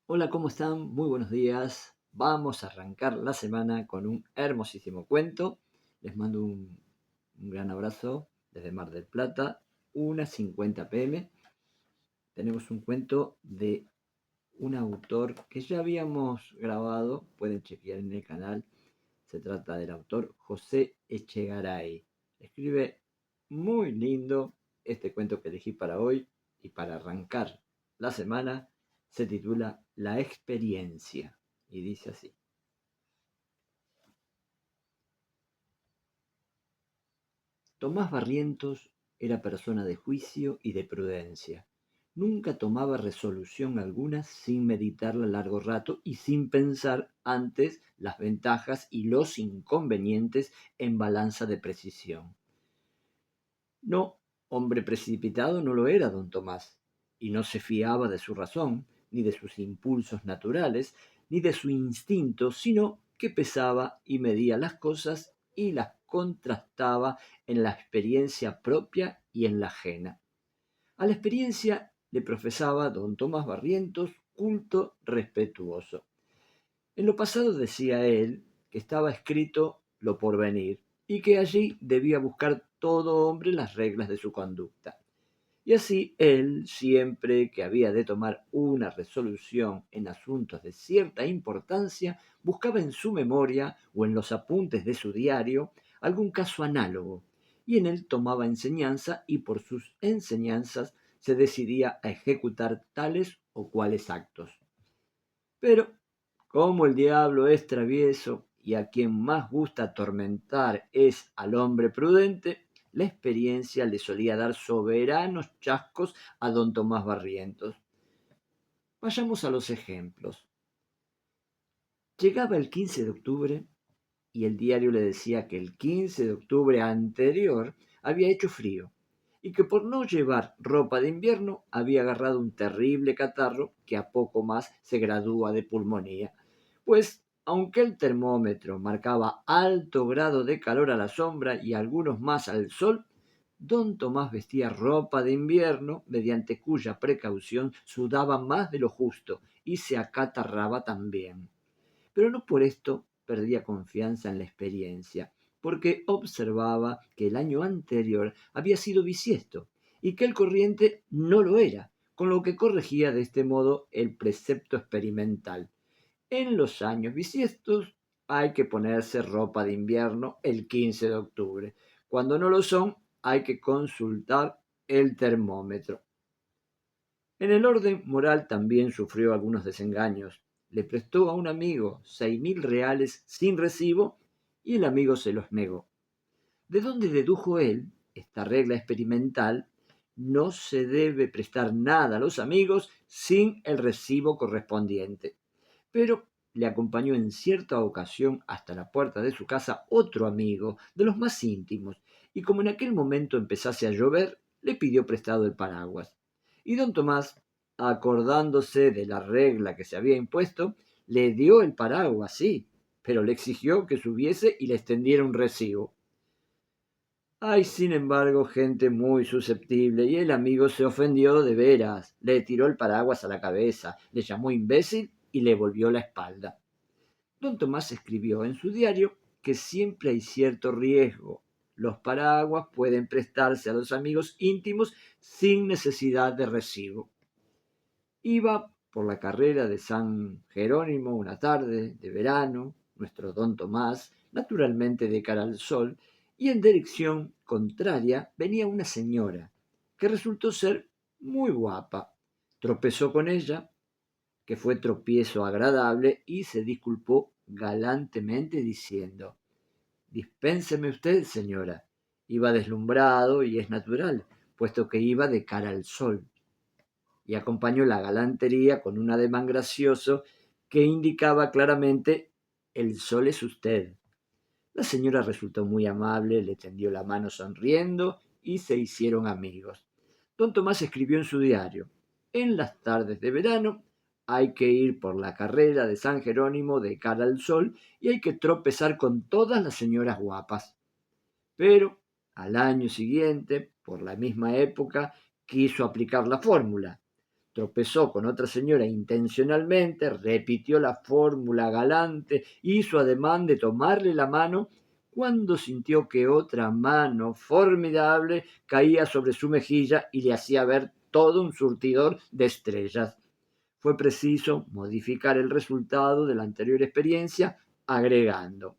Hola, ¿cómo están? Muy buenos días. Vamos a arrancar la semana con un hermosísimo cuento. Les mando un gran abrazo desde Mar del Plata, 1:50 p.m. Tenemos un cuento de un autor que ya habíamos grabado, pueden chequear en el canal. Se trata del autor José Echegaray. Escribe muy lindo este cuento que elegí para hoy y para arrancar la semana. Se titula La experiencia y dice así. Tomás Barrientos era persona de juicio y de prudencia. Nunca tomaba resolución alguna sin meditarla largo rato y sin pensar antes las ventajas y los inconvenientes en balanza de precisión. No, hombre precipitado no lo era don Tomás, y no se fiaba de su razón, ni de sus impulsos naturales, ni de su instinto, sino que pesaba y medía las cosas y las contrastaba en la experiencia propia y en la ajena. A la experiencia le profesaba don Tomás Barrientos culto respetuoso. En lo pasado decía él que estaba escrito lo por venir y que allí debía buscar todo hombre las reglas de su conducta. Y así él, siempre que había de tomar una resolución en asuntos de cierta importancia, buscaba en su memoria o en los apuntes de su diario algún caso análogo, y en él tomaba enseñanza y por sus enseñanzas se decidía a ejecutar tales o cuales actos. Pero, como el diablo es travieso y a quien más gusta atormentar es al hombre prudente, la experiencia le solía dar soberanos chascos a don Tomás Barrientos. Vayamos a los ejemplos. Llegaba el 15 de octubre y el diario le decía que el 15 de octubre anterior había hecho frío y que por no llevar ropa de invierno había agarrado un terrible catarro que a poco más se gradúa de pulmonía. Pues, aunque el termómetro marcaba alto grado de calor a la sombra y algunos más al sol, don Tomás vestía ropa de invierno, mediante cuya precaución sudaba más de lo justo y se acatarraba también. Pero no por esto perdía confianza en la experiencia, porque observaba que el año anterior había sido bisiesto y que el corriente no lo era, con lo que corregía de este modo el precepto experimental. En los años bisiestos hay que ponerse ropa de invierno el 15 de octubre. Cuando no lo son, hay que consultar el termómetro. En el orden moral también sufrió algunos desengaños. Le prestó a un amigo 6.000 reales sin recibo y el amigo se los negó. ¿De dónde dedujo él esta regla experimental? No se debe prestar nada a los amigos sin el recibo correspondiente. Pero le acompañó en cierta ocasión hasta la puerta de su casa otro amigo, de los más íntimos, y como en aquel momento empezase a llover, le pidió prestado el paraguas. Y don Tomás, acordándose de la regla que se había impuesto, le dio el paraguas, sí, pero le exigió que subiese y le extendiera un recibo. Hay, sin embargo, gente muy susceptible y el amigo se ofendió de veras, le tiró el paraguas a la cabeza, le llamó imbécil y le volvió la espalda. Don Tomás escribió en su diario que siempre hay cierto riesgo. Los paraguas pueden prestarse a los amigos íntimos sin necesidad de recibo. Iba por la carrera de San Jerónimo una tarde de verano, nuestro don Tomás, naturalmente de cara al sol, y en dirección contraria venía una señora, que resultó ser muy guapa. Tropezó con ella, que fue tropiezo agradable, y se disculpó galantemente diciendo: Dispénseme usted, señora. Iba deslumbrado y es natural, puesto que iba de cara al sol, y acompañó la galantería con un ademán gracioso que indicaba claramente: el sol es usted. La señora resultó muy amable, le tendió la mano sonriendo y se hicieron amigos. Don Tomás escribió en su diario: en las tardes de verano hay que ir por la carrera de San Jerónimo de cara al sol y hay que tropezar con todas las señoras guapas. Pero al año siguiente, por la misma época, quiso aplicar la fórmula: tropezó con otra señora intencionalmente, repitió la fórmula galante, hizo ademán de tomarle la mano, cuando sintió que otra mano formidable caía sobre su mejilla y le hacía ver todo un surtidor de estrellas. Fue preciso modificar el resultado de la anterior experiencia, agregando: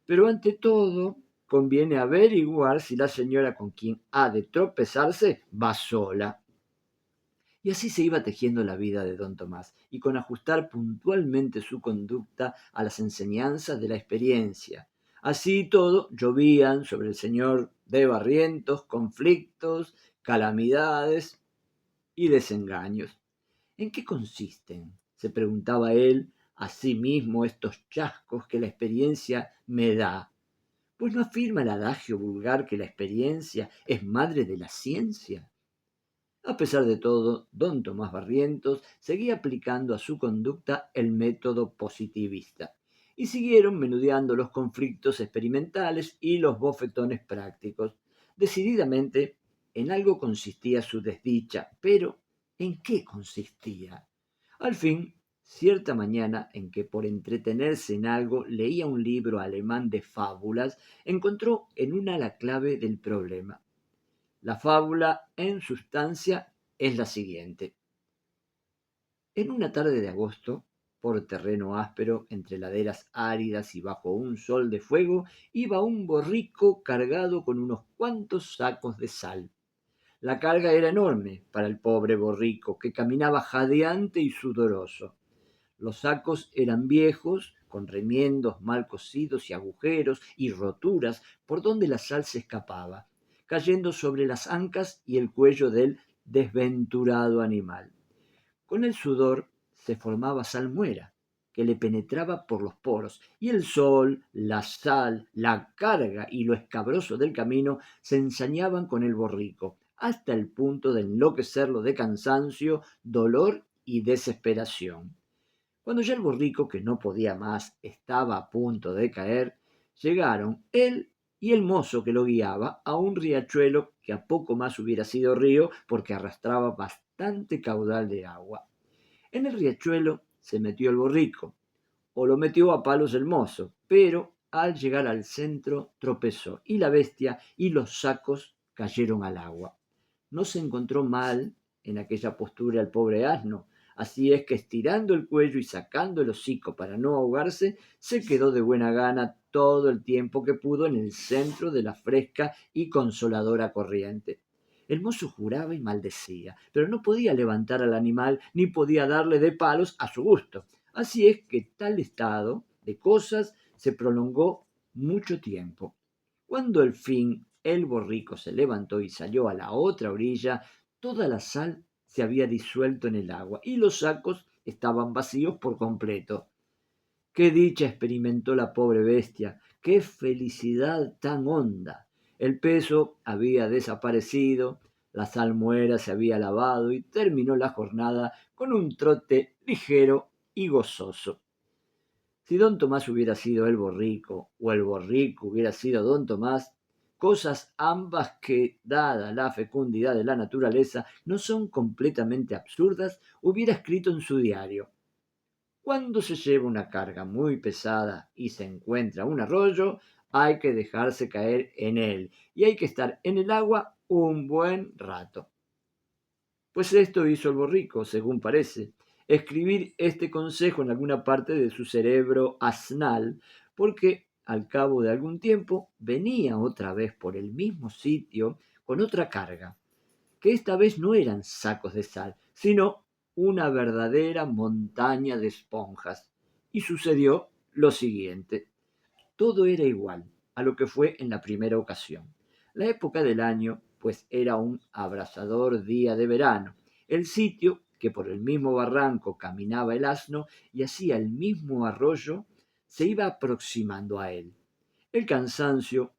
pero ante todo, conviene averiguar si la señora con quien ha de tropezarse va sola. Y así se iba tejiendo la vida de don Tomás, y con ajustar puntualmente su conducta a las enseñanzas de la experiencia. Así todo, llovían sobre el señor de Barrientos conflictos, calamidades y desengaños. ¿En qué consisten? Se preguntaba él a sí mismo estos chascos que la experiencia me da. Pues no afirma el adagio vulgar que la experiencia es madre de la ciencia. A pesar de todo, don Tomás Barrientos seguía aplicando a su conducta el método positivista, y siguieron menudeando los conflictos experimentales y los bofetones prácticos. Decididamente, en algo consistía su desdicha, pero ¿en qué consistía? Al fin, cierta mañana en que por entretenerse en algo leía un libro alemán de fábulas, encontró en una la clave del problema. La fábula, en sustancia, es la siguiente. En una tarde de agosto, por terreno áspero, entre laderas áridas y bajo un sol de fuego, iba un borrico cargado con unos cuantos sacos de sal. La carga era enorme para el pobre borrico, que caminaba jadeante y sudoroso. Los sacos eran viejos, con remiendos mal cosidos y agujeros y roturas por donde la sal se escapaba, cayendo sobre las ancas y el cuello del desventurado animal. Con el sudor se formaba salmuera, que le penetraba por los poros, y el sol, la sal, la carga y lo escabroso del camino se ensañaban con el borrico, hasta el punto de enloquecerlo de cansancio, dolor y desesperación. Cuando ya el borrico, que no podía más, estaba a punto de caer, llegaron él y el mozo que lo guiaba a un riachuelo que a poco más hubiera sido río porque arrastraba bastante caudal de agua. En el riachuelo se metió el borrico, o lo metió a palos el mozo, pero al llegar al centro tropezó y la bestia y los sacos cayeron al agua. No se encontró mal en aquella postura el pobre asno, así es que estirando el cuello y sacando el hocico para no ahogarse, se quedó de buena gana todo el tiempo que pudo en el centro de la fresca y consoladora corriente. El mozo juraba y maldecía, pero no podía levantar al animal ni podía darle de palos a su gusto. Así es que tal estado de cosas se prolongó mucho tiempo. Cuando al fin el borrico se levantó y salió a la otra orilla, toda la sal se había disuelto en el agua y los sacos estaban vacíos por completo. Qué dicha experimentó la pobre bestia, qué felicidad tan honda. El peso había desaparecido, la salmuera se había lavado y terminó la jornada con un trote ligero y gozoso. Si don Tomás hubiera sido el borrico o el borrico hubiera sido don Tomás, cosas ambas que, dada la fecundidad de la naturaleza, no son completamente absurdas, hubiera escrito en su diario. Cuando se lleva una carga muy pesada y se encuentra un arroyo, hay que dejarse caer en él y hay que estar en el agua un buen rato. Pues esto hizo el borrico, según parece, escribir este consejo en alguna parte de su cerebro asnal, porque al cabo de algún tiempo venía otra vez por el mismo sitio con otra carga, que esta vez no eran sacos de sal, sino una verdadera montaña de esponjas. Y sucedió lo siguiente. Todo era igual a lo que fue en la primera ocasión. La época del año, pues era un abrasador día de verano. El sitio, que por el mismo barranco caminaba el asno y hacía el mismo arroyo, se iba aproximando a él. El cansancio,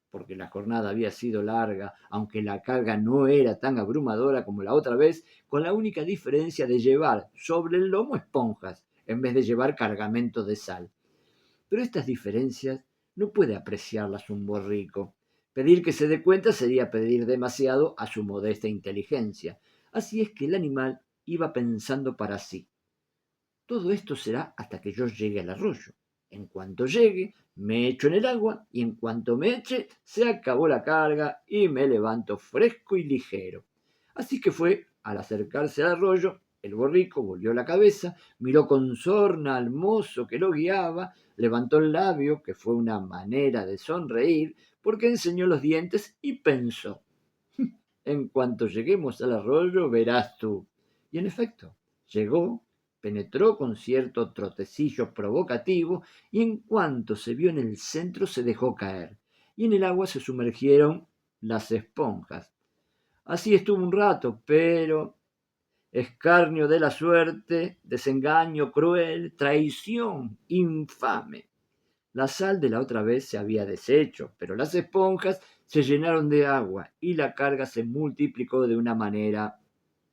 porque la jornada había sido larga, aunque la carga no era tan abrumadora como la otra vez, con la única diferencia de llevar sobre el lomo esponjas en vez de llevar cargamento de sal. Pero estas diferencias no puede apreciarlas un borrico. Pedir que se dé cuenta sería pedir demasiado a su modesta inteligencia. Así es que el animal iba pensando para sí: todo esto será hasta que yo llegue al arroyo. En cuanto llegue, me echo en el agua y en cuanto me eche, se acabó la carga y me levanto fresco y ligero. Así que fue, al acercarse al arroyo, el borrico volvió la cabeza, miró con sorna al mozo que lo guiaba, levantó el labio, que fue una manera de sonreír, porque enseñó los dientes y pensó: en cuanto lleguemos al arroyo, verás tú. Y en efecto, llegó, penetró con cierto trotecillo provocativo y en cuanto se vio en el centro se dejó caer. Y en el agua se sumergieron las esponjas. Así estuvo un rato, pero escarnio de la suerte, desengaño cruel, traición infame. La sal de la otra vez se había deshecho, pero las esponjas se llenaron de agua y la carga se multiplicó de una manera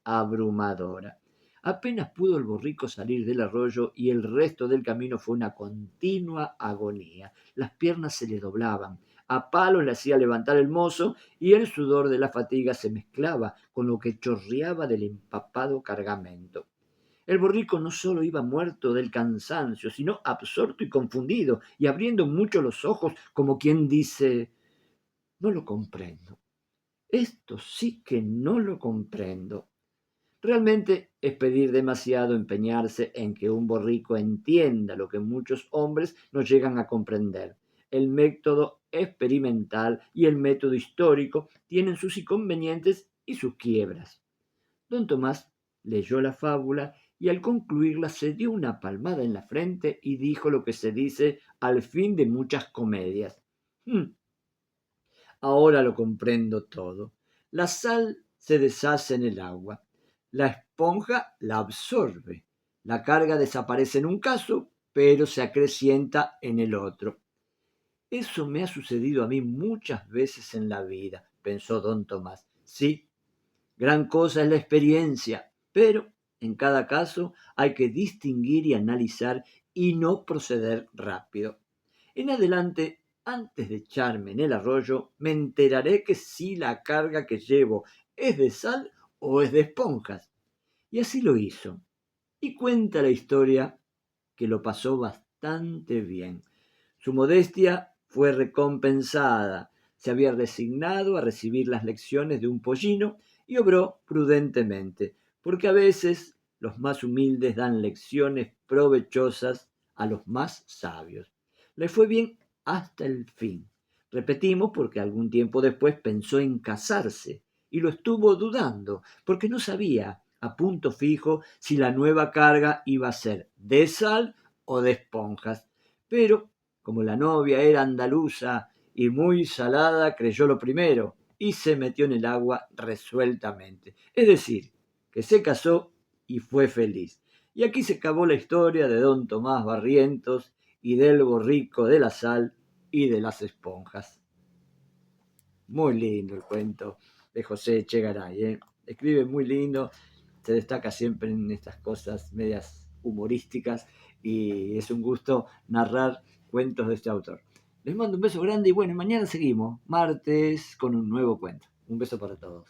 abrumadora. Apenas pudo el borrico salir del arroyo y el resto del camino fue una continua agonía. Las piernas se le doblaban, a palos le hacía levantar el mozo y el sudor de la fatiga se mezclaba con lo que chorreaba del empapado cargamento. El borrico no solo iba muerto del cansancio, sino absorto y confundido, y abriendo mucho los ojos, como quien dice: no lo comprendo. Esto sí que no lo comprendo. Realmente es pedir demasiado empeñarse en que un borrico entienda lo que muchos hombres no llegan a comprender. El método experimental y el método histórico tienen sus inconvenientes y sus quiebras. Don Tomás leyó la fábula y al concluirla se dio una palmada en la frente y dijo lo que se dice al fin de muchas comedias: ahora lo comprendo todo. La sal se deshace en el agua, la esponja la absorbe, la carga desaparece en un caso, pero se acrecienta en el otro. Eso me ha sucedido a mí muchas veces en la vida, pensó don Tomás. Sí, gran cosa es la experiencia, pero en cada caso hay que distinguir y analizar y no proceder rápido. En adelante, antes de echarme en el arroyo, me enteraré que si la carga que llevo es de sal o es de esponjas. Y así lo hizo. Y cuenta la historia que lo pasó bastante bien. Su modestia fue recompensada. Se había resignado a recibir las lecciones de un pollino y obró prudentemente, porque a veces los más humildes dan lecciones provechosas a los más sabios. Le fue bien hasta el fin. Repetimos porque algún tiempo después pensó en casarse y lo estuvo dudando, porque no sabía a punto fijo si la nueva carga iba a ser de sal o de esponjas. Pero, como la novia era andaluza y muy salada, creyó lo primero y se metió en el agua resueltamente. Es decir, que se casó y fue feliz. Y aquí se acabó la historia de don Tomás Barrientos y del borrico de la sal y de las esponjas. Muy lindo el cuento de José Echegaray, ¿eh? Escribe muy lindo, se destaca siempre en estas cosas medias humorísticas y es un gusto narrar cuentos de este autor. Les mando un beso grande y bueno, mañana seguimos, martes, con un nuevo cuento. Un beso para todos.